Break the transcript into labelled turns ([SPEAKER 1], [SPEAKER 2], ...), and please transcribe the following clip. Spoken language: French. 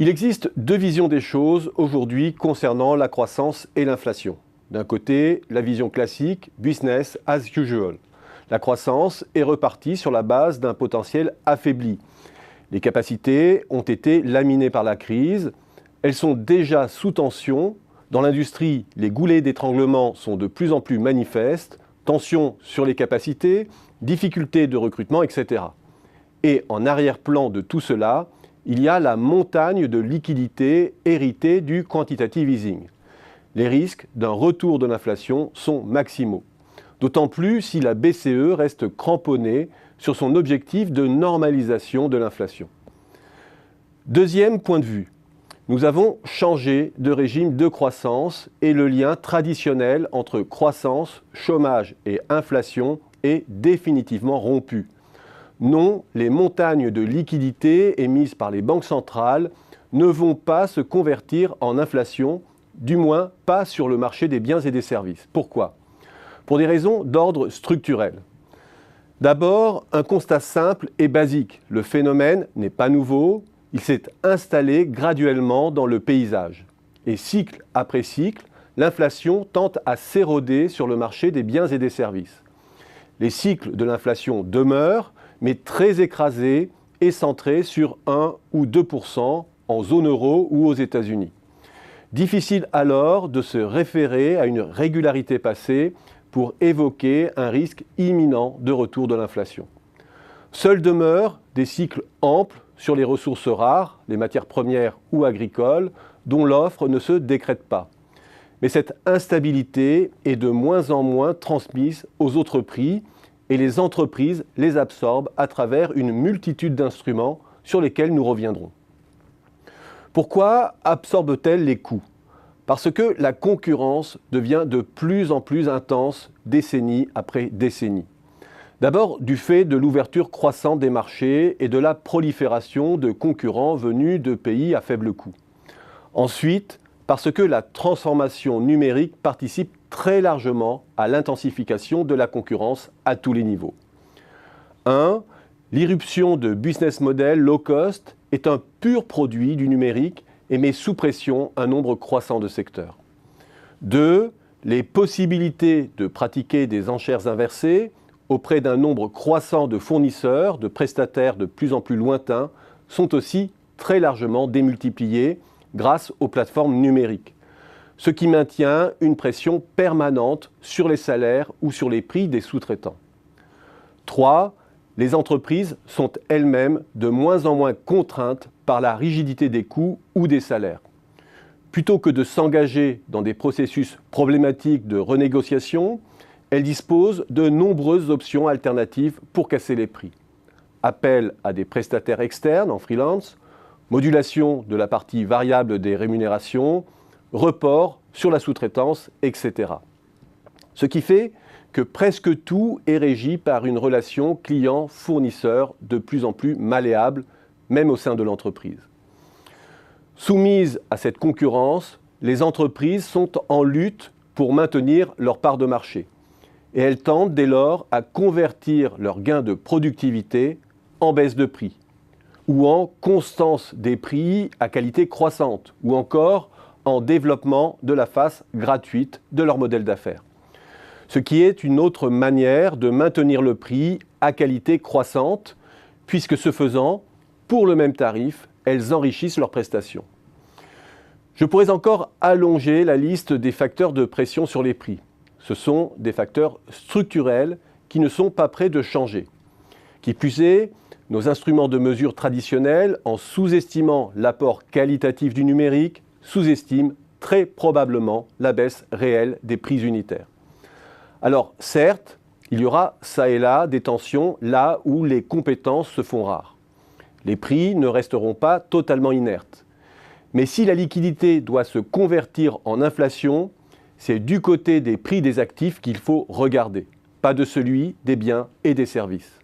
[SPEAKER 1] Il existe deux visions des choses aujourd'hui concernant la croissance et l'inflation. D'un côté, la vision classique, business as usual. La croissance est repartie sur la base d'un potentiel affaibli. Les capacités ont été laminées par la crise. Elles sont déjà sous tension. Dans l'industrie, les goulets d'étranglement sont de plus en plus manifestes. Tensions sur les capacités, difficultés de recrutement, etc. Et en arrière-plan de tout cela, il y a la montagne de liquidités héritée du quantitative easing. Les risques d'un retour de l'inflation sont maximaux. D'autant plus si la BCE reste cramponnée sur son objectif de normalisation de l'inflation. Deuxième point de vue, nous avons changé de régime de croissance et le lien traditionnel entre croissance, chômage et inflation est définitivement rompu. Non, les montagnes de liquidités émises par les banques centrales ne vont pas se convertir en inflation, du moins pas sur le marché des biens et des services. Pourquoi ? Pour des raisons d'ordre structurel. D'abord, un constat simple et basique. Le phénomène n'est pas nouveau, il s'est installé graduellement dans le paysage. Et cycle après cycle, l'inflation tente à s'éroder sur le marché des biens et des services. Les cycles de l'inflation demeurent, mais très écrasés et centrés sur 1 ou 2% en zone euro ou aux États-Unis. Difficile alors de se référer à une régularité passée pour évoquer un risque imminent de retour de l'inflation. Seuls demeurent des cycles amples sur les ressources rares, les matières premières ou agricoles, dont l'offre ne se décrète pas. Mais cette instabilité est de moins en moins transmise aux autres prix et les entreprises les absorbent à travers une multitude d'instruments sur lesquels nous reviendrons. Pourquoi absorbent-elles les coûts ? Parce que la concurrence devient de plus en plus intense décennie après décennie. D'abord du fait de l'ouverture croissante des marchés et de la prolifération de concurrents venus de pays à faible coût. Ensuite, parce que la transformation numérique participe très largement à l'intensification de la concurrence à tous les niveaux. 1. L'irruption de business models low cost est un pur produit du numérique et met sous pression un nombre croissant de secteurs. 2. Les possibilités de pratiquer des enchères inversées auprès d'un nombre croissant de fournisseurs, de prestataires de plus en plus lointains, sont aussi très largement démultipliées grâce aux plateformes numériques, ce qui maintient une pression permanente sur les salaires ou sur les prix des sous-traitants. 3. Les entreprises sont elles-mêmes de moins en moins contraintes par la rigidité des coûts ou des salaires. Plutôt que de s'engager dans des processus problématiques de renégociation, elles disposent de nombreuses options alternatives pour casser les prix. Appel à des prestataires externes en freelance, modulation de la partie variable des rémunérations, report sur la sous-traitance, etc. Ce qui fait que presque tout est régi par une relation client-fournisseur de plus en plus malléable, même au sein de l'entreprise. Soumises à cette concurrence, les entreprises sont en lutte pour maintenir leur part de marché. Et elles tentent dès lors à convertir leurs gains de productivité en baisse de prix, ou en constance des prix à qualité croissante, ou encore en développement de la face gratuite de leur modèle d'affaires. Ce qui est une autre manière de maintenir le prix à qualité croissante, puisque ce faisant, pour le même tarif, elles enrichissent leurs prestations. Je pourrais encore allonger la liste des facteurs de pression sur les prix. Ce sont des facteurs structurels qui ne sont pas prêts de changer. Qui plus est, nos instruments de mesure traditionnels, en sous-estimant l'apport qualitatif du numérique, sous-estiment très probablement la baisse réelle des prix unitaires. Alors certes, il y aura ça et là des tensions là où les compétences se font rares. Les prix ne resteront pas totalement inertes. Mais si la liquidité doit se convertir en inflation, c'est du côté des prix des actifs qu'il faut regarder, pas de celui des biens et des services.